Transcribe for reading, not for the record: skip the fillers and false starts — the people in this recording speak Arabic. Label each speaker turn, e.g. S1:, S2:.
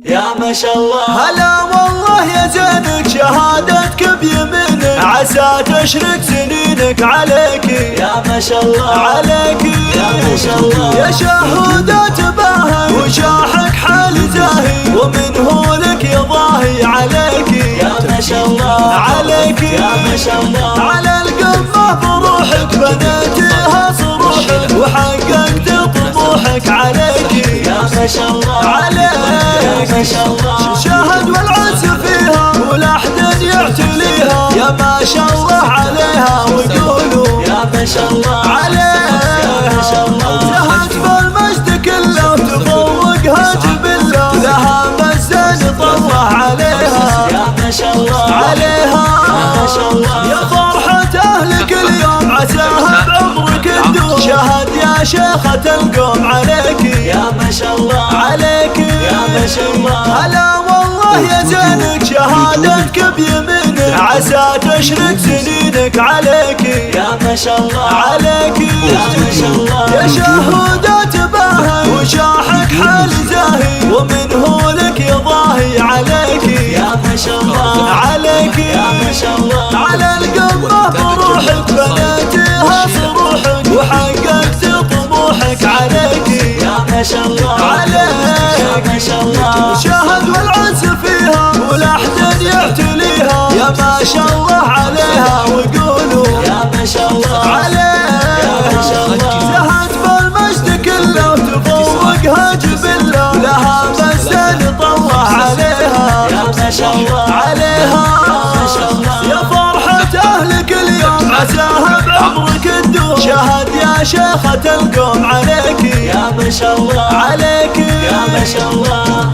S1: يا ما شاء الله.
S2: هلا والله يا زينك شهادتك بيمينك، عسى تشرك سنينك عليك
S1: يا ما شاء الله
S2: عليك
S1: يا ما شاء الله.
S2: يا شهودة باهي وشاحك حال زاهي، ومن هو لك يا ضاهي عليك
S1: يا ما شاء الله
S2: عليك
S1: يا ما شاء الله.
S2: على القمة بروحك بنيتها صروحك، وحققت طموحك عليك
S1: يا ما شاء الله
S2: عليك
S1: يا ما شاء الله.
S2: شاهد والعز فيها ولا أحد يعتليها، يا ما شاء الله عليها وقولوا
S1: يا ما شاء الله
S2: عليها
S1: يا ما شاء الله.
S2: زهت بالمجد كله وتفوقها جبله، لها مزن طلع عليها
S1: يا ما شاء الله
S2: عليها
S1: يا ما شاء الله.
S2: يا فرحة أهلك اليوم عساها بعمرك تدوم، شهد يا شيخة القوم عليك
S1: يا ما شاء الله
S2: عليك
S1: يا ما شاء الله.
S2: هلا والله يا زينك شهادتك بيمينك، عسى تشرك سنينك عليك
S1: يا ما شاء الله
S2: عليك
S1: يا ما شاء الله.
S2: يا شهودة باهي وشاحك حال زاهي، ومن هو لك يا ضاهي عليك
S1: يا ما شاء الله
S2: عليك
S1: يا ما شاء الله.
S2: على القمة بروحك بنيتها صروحك، وحققت طموحك عليك
S1: يا ما شاء الله
S2: عليك
S1: يا ما شاء الله.
S2: شاهد والعز فيها ولا أحد يعتليها، يا ما شاء الله عليها وقولوا
S1: يا ما شاء الله
S2: عليها
S1: يا ما شاء الله.
S2: زهت بالمجد كله وتفوقها جبله، لها مزن طلع عليها
S1: يا ما شاء الله
S2: عليها
S1: يا ما شاء الله.
S2: يا فرحة أهلك اليوم عساها بعمرك تدوم، شهد يا شيخة القوم عليك
S1: يا ما شاء الله
S2: عليك
S1: يا ما شاء الله.